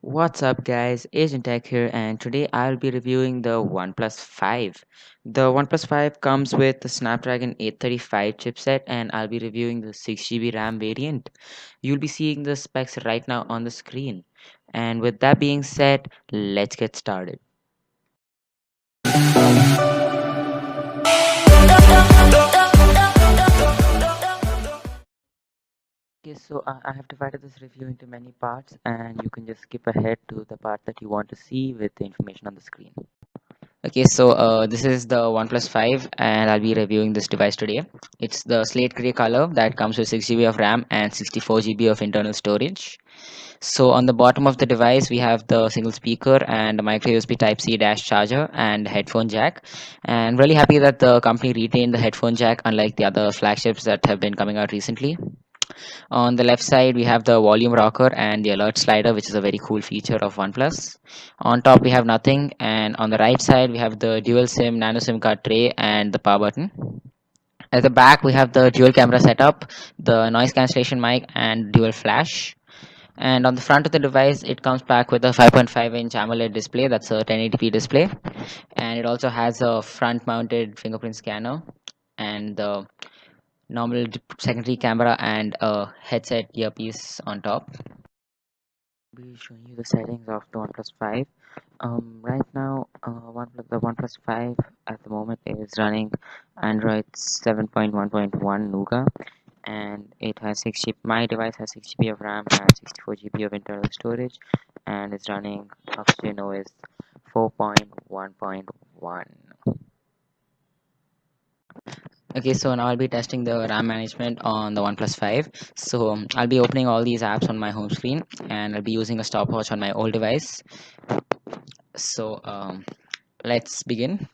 What's up guys, Agent Tech here, and today I'll be reviewing the OnePlus 5. The OnePlus 5 comes with the Snapdragon 835 chipset, and I'll be reviewing the 6GB RAM variant. You'll be seeing the specs right now on the screen. And with that being said, let's get started. Okay, so I have divided this review into many parts, and you can just skip ahead to the part that you want to see with the information on the screen. Okay, so this is the OnePlus 5 and I'll be reviewing this device today. It's the slate gray color that comes with 6GB of RAM and 64GB of internal storage. So on the bottom of the device, we have the single speaker and a micro USB Type-C dash charger and headphone jack. And really happy that the company retained the headphone jack unlike the other flagships that have been coming out recently. On the left side, we have the volume rocker and the alert slider, which is a very cool feature of OnePlus. On top, we have nothing, and on the right side, we have the dual SIM nano SIM card tray and the power button. At the back, we have the dual camera setup, the noise cancellation mic, and dual flash. And on the front of the device, it comes back with a 5.5-inch AMOLED display. That's a 1080p display, and it also has a front-mounted fingerprint scanner and the normal secondary camera and a headset earpiece on top. I'll be showing you the settings of the OnePlus 5. Right now, the OnePlus 5 at the moment is running Android 7.1.1 Nougat, and it has 6GB. My device has 6GB of RAM and 64GB of internal storage, and it's running Adreno is 4.1.1. Okay, so now I'll be testing the RAM management on the OnePlus 5. So I'll be opening all these apps on my home screen, and I'll be using a stopwatch on my old device. So let's begin.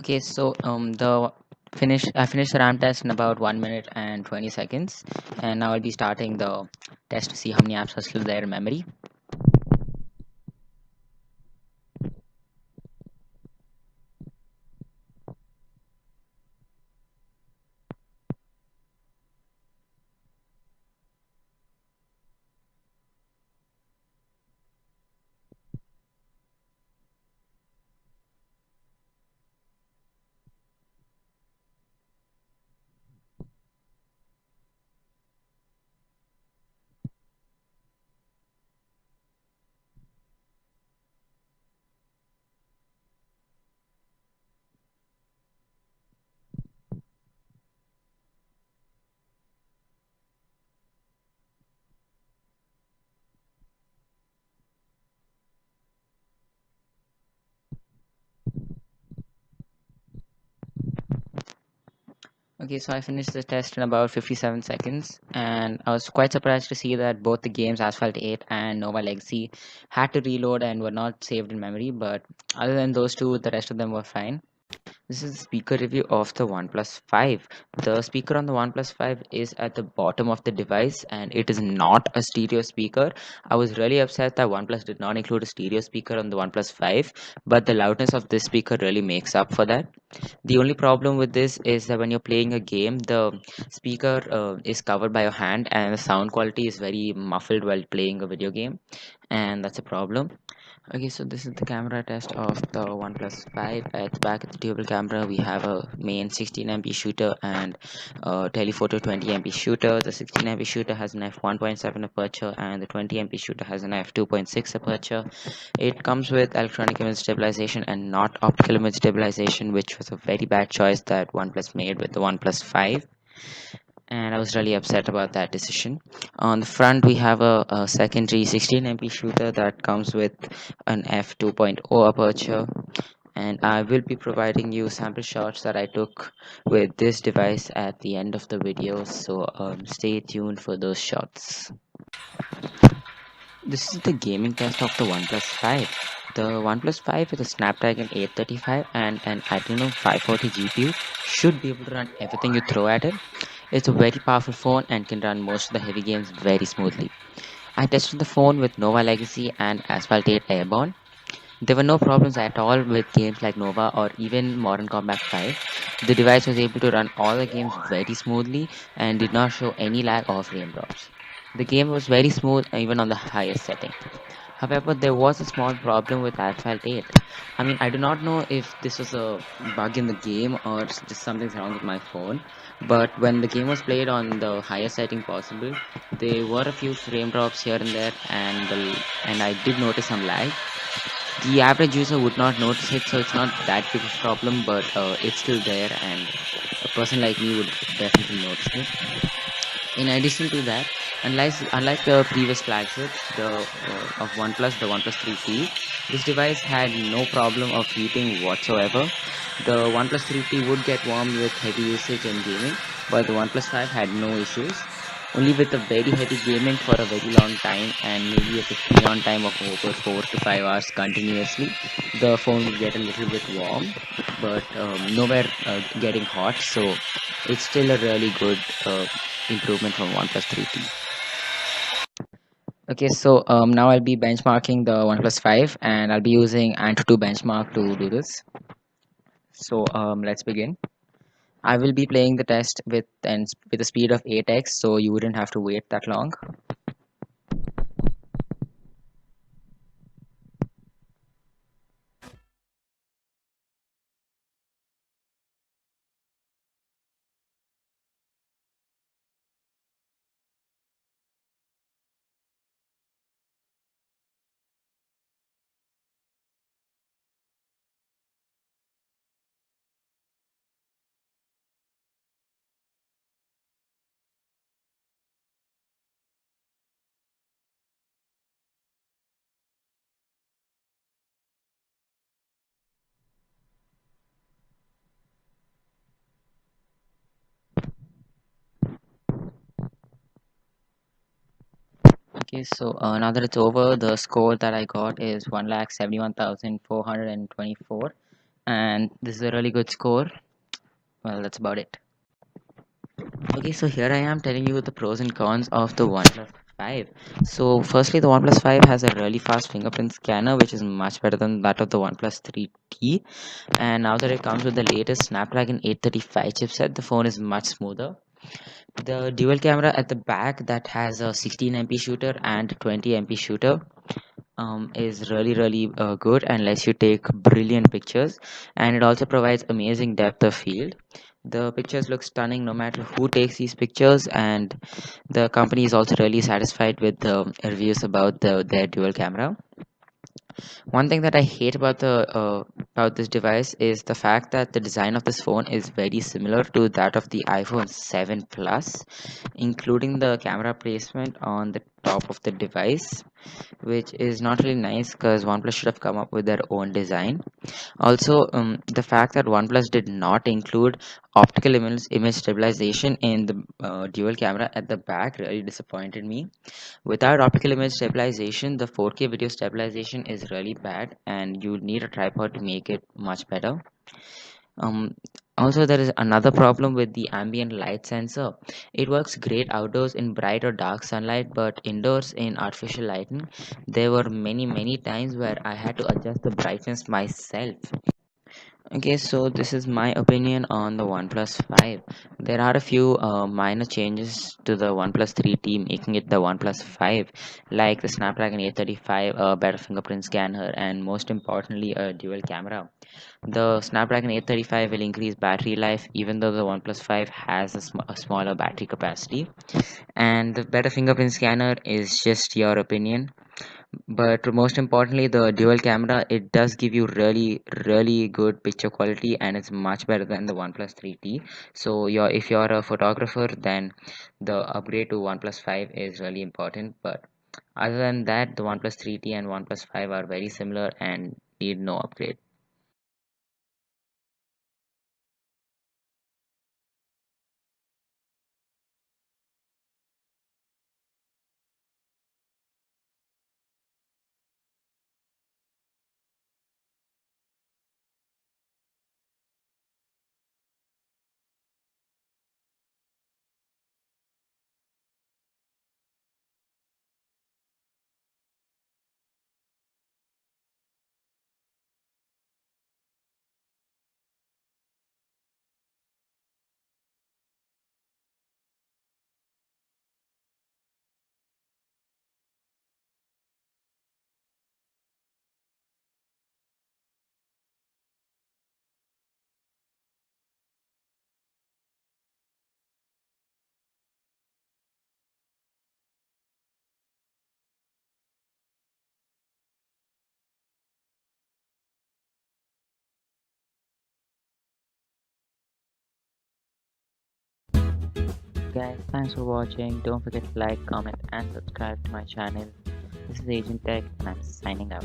Okay, so I finished the RAM test in about 1 minute and 20 seconds, and now I'll be starting the test to see how many apps are still there in memory. Okay, so I finished the test in about 57 seconds, and I was quite surprised to see that both the games Asphalt 8 and Nova Legacy had to reload and were not saved in memory, but other than those two, the rest of them were fine. This is the speaker review of the OnePlus 5. The speaker on the OnePlus 5 is at the bottom of the device and it is not a stereo speaker. I was really upset that OnePlus did not include a stereo speaker on the OnePlus 5, but the loudness of this speaker really makes up for that. The only problem with this is that when you're playing a game, the speaker is covered by your hand and the sound quality is very muffled while playing a video game, and that's a problem. Okay, so this is the camera test of the OnePlus 5. At the back of the dual camera, we have a main 16MP shooter and a telephoto 20MP shooter. The 16MP shooter has an f1.7 aperture and the 20MP shooter has an f2.6 aperture. It comes with electronic image stabilization and not optical image stabilization, which was a very bad choice that OnePlus made with the OnePlus 5, and I was really upset about that decision. On the front, we have a secondary 16MP shooter that comes with an f2.0 aperture, and I will be providing you sample shots that I took with this device at the end of the video, so stay tuned for those shots. This is the gaming test of the OnePlus 5. The OnePlus 5 with a Snapdragon 835 and an Adreno 540 GPU should be able to run everything you throw at it. It's a very powerful phone and can run most of the heavy games very smoothly. I tested the phone with Nova Legacy and Asphalt 8 Airborne. There were no problems at all with games like Nova or even Modern Combat 5. The device was able to run all the games very smoothly and did not show any lag or frame drops. The game was very smooth even on the highest setting. However, there was a small problem with Asphalt 8. I mean, I do not know if this was a bug in the game or just something's wrong with my phone, but when the game was played on the highest setting possible, there were a few frame drops here and there, and I did notice some lag. The average user would not notice it, so it's not that big of a problem, but it's still there, and a person like me would definitely notice it. In addition to that, unlike the previous flagships, of OnePlus, the OnePlus 3T, this device had no problem of heating whatsoever. The OnePlus 3T would get warm with heavy usage and gaming, but the OnePlus 5 had no issues. Only with a very heavy gaming for a very long time and maybe a screen on time of over 4 to 5 hours continuously, the phone would get a little bit warm, but nowhere getting hot. So it's still a really good improvement from OnePlus 3T. Okay, so now I'll be benchmarking the OnePlus 5 and I'll be using Antutu benchmark to do this. So let's begin. I will be playing the test with a speed of 8x, so you wouldn't have to wait that long. Okay, so now that it's over, the score that I got is 1,71,424, and this is a really good score. Well, that's about it. Okay, so here I am telling you the pros and cons of the OnePlus 5. So, firstly, the OnePlus 5 has a really fast fingerprint scanner, which is much better than that of the OnePlus 3T. And now that it comes with the latest Snapdragon 835 chipset, the phone is much smoother. The dual camera at the back that has a 16MP shooter and 20MP shooter is really good and lets you take brilliant pictures, and it also provides amazing depth of field. The pictures look stunning no matter who takes these pictures, and the company is also really satisfied with the reviews about their dual camera. One thing that I hate about this device is the fact that the design of this phone is very similar to that of the iPhone 7 Plus, including the camera placement on the top of the device, which is not really nice because OnePlus should have come up with their own design. Also, the fact that OnePlus did not include optical image stabilization in the dual camera at the back really disappointed me. Without optical image stabilization, the 4K video stabilization is really bad, and you need a tripod to make it much better. Um, Also, there is another problem with the ambient light sensor. It works great outdoors in bright or dark sunlight, but indoors in artificial lighting, there were many times where I had to adjust the brightness myself. Okay, so this is my opinion on the OnePlus 5. There are a few minor changes to the OnePlus 3T, making it the OnePlus 5, like the Snapdragon 835, a better fingerprint scanner, and most importantly, a dual camera. The Snapdragon 835 will increase battery life, even though the OnePlus 5 has a smaller battery capacity. And the better fingerprint scanner is just your opinion, but most importantly, the dual camera, it does give you really good picture quality, and it's much better than the OnePlus 3T. So if you're a photographer, then the upgrade to OnePlus 5 is really important. But other than that, the OnePlus 3T and OnePlus 5 are very similar and need no upgrade. Guys, thanks for watching. Don't forget to like, comment, and subscribe to my channel. This is Agent Tech, and I'm signing out.